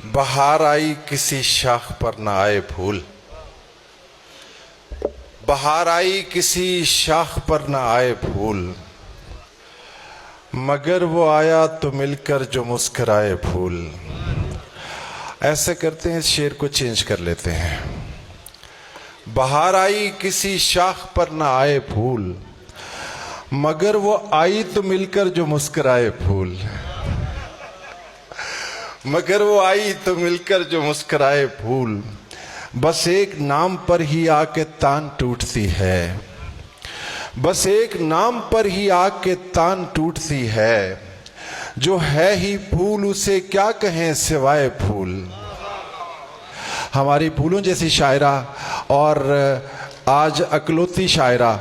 बहार आई किसी शाख पर न आए फूल, बहार आई किसी शाख पर न आए फूल, मगर वो आया तो मिलकर जो मुस्कुराए फूल। ऐसे करते हैं, इस शेर को चेंज कर लेते हैं। बहार आई किसी शाख पर न आए फूल, मगर वो आई तो मिलकर जो मुस्कुराए फूल, मगर वो आई तो मिलकर जो मुस्कुराए फूल। बस एक नाम पर ही आके तान टूटती है, बस एक नाम पर ही आके तान टूटती है। जो है ही फूल उसे क्या कहें सिवाय फूल। हमारी फूलों जैसी शायरा और आज अकलौती शायरा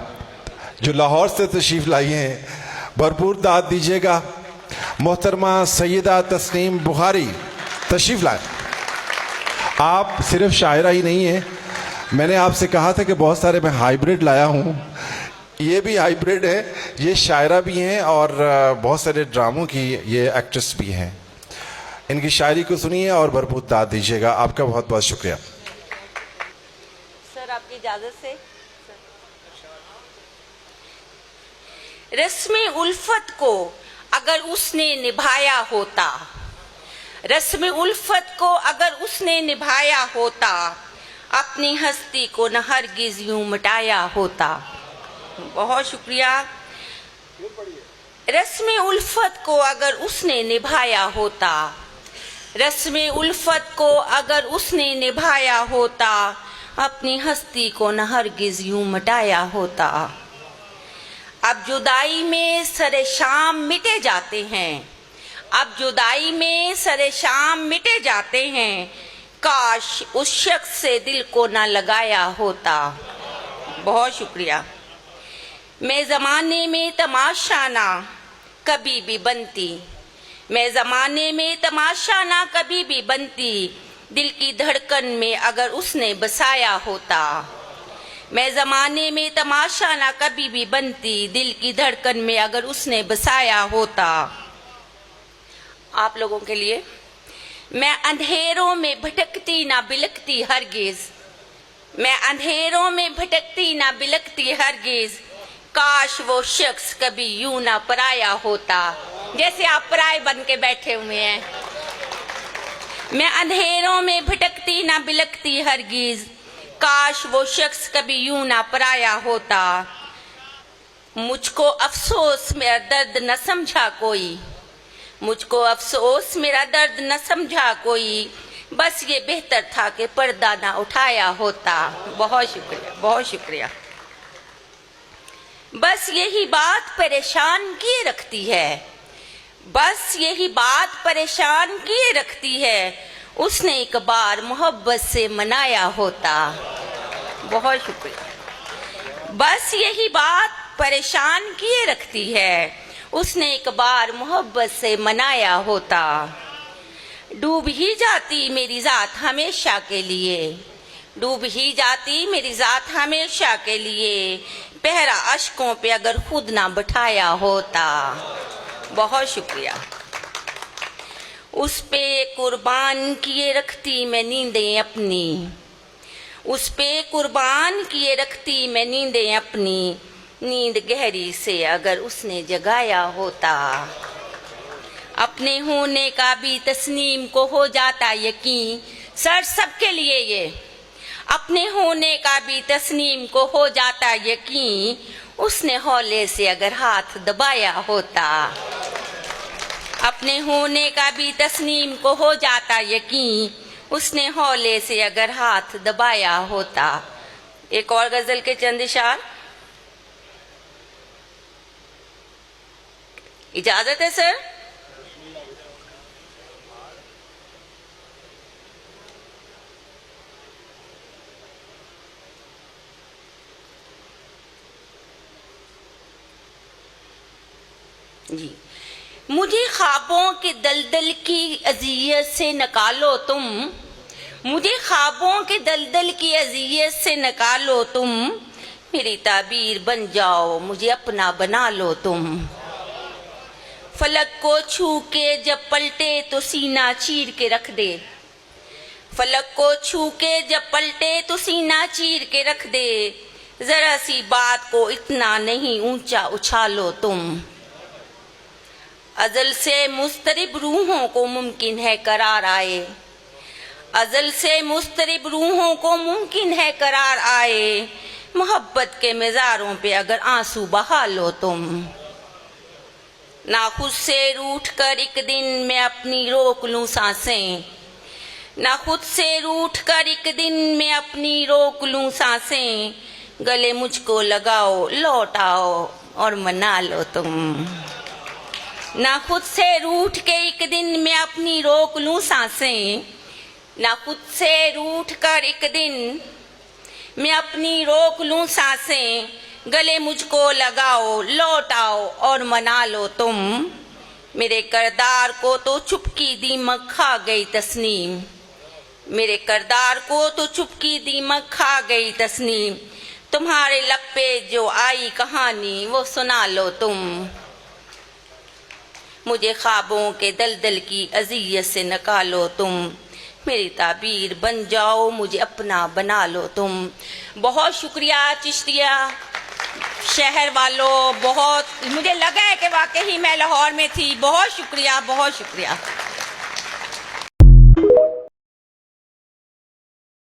जो लाहौर से तशरीफ़ लाई हैं, भरपूर दाद दीजिएगा। मोहतरमा सैयदा तस्नीम बुखारी तशरीफ़ लाए। आप सिर्फ शायरा ही नहीं है, मैंने आपसे कहा था कि बहुत सारे मैं हाइब्रिड लाया हूँ, ये भी हाइब्रिड है, ये शायरा भी हैं और बहुत सारे ड्रामों की ये एक्ट्रेस भी हैं। इनकी शायरी को सुनिए और भरपूर दाद दीजिएगा। आपका बहुत बहुत शुक्रिया। सर आपकी इजाजत से। रस्म उल्फत को अगर उसने निभाया होता, रस्म उल्फत को अगर उसने निभाया होता, अपनी हस्ती को न हरगिज यूं मिटाया होता। बहुत शुक्रिया। रस्म उल्फत को अगर उसने निभाया होता, रस्म उल्फत को अगर उसने निभाया होता, अपनी हस्ती को न हरगिज यूं मिटाया होता। अब जुदाई में सरे शाम मिटे जाते हैं, अब जुदाई में सरे शाम मिटे जाते हैं, काश उस शख्स से दिल को ना लगाया होता। बहुत शुक्रिया। मैं ज़माने में तमाशा ना कभी भी बनती, मैं ज़माने में तमाशा ना कभी भी बनती, दिल की धड़कन में अगर उसने बसाया होता। मैं ज़माने में तमाशा ना कभी भी बनती, दिल की धड़कन में अगर उसने बसाया होता। आप लोगों के लिए, मैं अंधेरों में भटकती ना बिलकती हरगिज, मैं अंधेरों में भटकती ना बिलकती हरगिज, काश वो शख्स कभी यूं ना पराया होता। जैसे आप पराए बन के बैठे हुए हैं। मैं अंधेरों में भटकती ना बिलकती हरगिज, काश वो शख्स कभी यूं ना पराया होता। मुझको अफसोस मेरा दर्द न समझा कोई, मुझको अफसोस मेरा दर्द न समझा कोई, बस ये बेहतर था कि पर्दा ना उठाया होता। बहुत शुक्रिया, बहुत शुक्रिया। बस यही बात परेशान किए रखती है, बस यही बात परेशान किए रखती है, उसने एक बार मोहब्बत से मनाया होता। बहुत शुक्रिया। बस यही बात परेशान किए रखती है, उसने एक बार मोहब्बत से मनाया होता। डूब ही जाती मेरी जात हमेशा के लिए, डूब ही जाती मेरी जात हमेशा के लिए, पहरा अश्कों पे अगर खुद ना बिठाया होता। बहुत शुक्रिया। उस पे कुर्बान किए रखती मैं नींदें अपनी, उस पे कुर्बान किए रखती मैं नींदें अपनी, नींद गहरी से अगर उसने जगाया होता। अपने होने का भी तस्नीम को हो जाता यकीन, सर सबके लिए ये, अपने होने का भी तस्नीम को हो जाता यकीन, उसने हौले से अगर हाथ दबाया होता। अपने होने का भी तस्नीम को हो जाता यकीन, उसने हौले से अगर हाथ दबाया होता। एक और गजल के चंद इशार, इजाजत है सर? जी। मुझे ख्वाबों के दलदल की अजियत से निकालो तुम, मुझे ख्वाबों के दलदल की अजियत से निकालो तुम, मेरी ताबीर बन जाओ मुझे अपना बना लो तुम। फलक को छू के जब पलटे तो सीना चीर के रख दे, फलक को छू के जब पलटे तो सीना चीर के रख दे, जरा सी बात को इतना नहीं ऊंचा उछालो तुम। अजल से मुस्तरिब रूहों को मुमकिन है करार आए, अजल से मुस्तरिब रूहों को मुमकिन है करार आए, मोहब्बत के मेज़ारों पे अगर आंसू बहा लो तुम। ना खुद से रूठ कर एक दिन मैं अपनी रोक लूं सांसें, ना खुद से रूठ कर एक दिन मैं अपनी रोक लूं सांसें, गले मुझको लगाओ लौट आओ और मना लो तुम। ना खुद से रूठ के एक दिन मैं अपनी रोक लूं सांसें, ना खुद से रूठ कर एक दिन मैं अपनी रोक लूं सांसें, गले मुझको लगाओ लौट आओ और मना लो तुम। मेरे करदार को तो चुपकी दीमक खा गई तस्नीम, मेरे करदार को तो चुपकी दीमक खा गई तस्नीम, तुम्हारे लब पे जो आई कहानी वो सुना लो तुम। मुझे ख्वाबों के दलदल की अज़ियत से निकालो तुम, मेरी ताबीर बन जाओ मुझे अपना बना लो तुम। बहुत शुक्रिया चिश्तिया शहर वालों, बहुत मुझे लगा है कि वाकई मैं लाहौर में थी। बहुत शुक्रिया, बहुत शुक्रिया।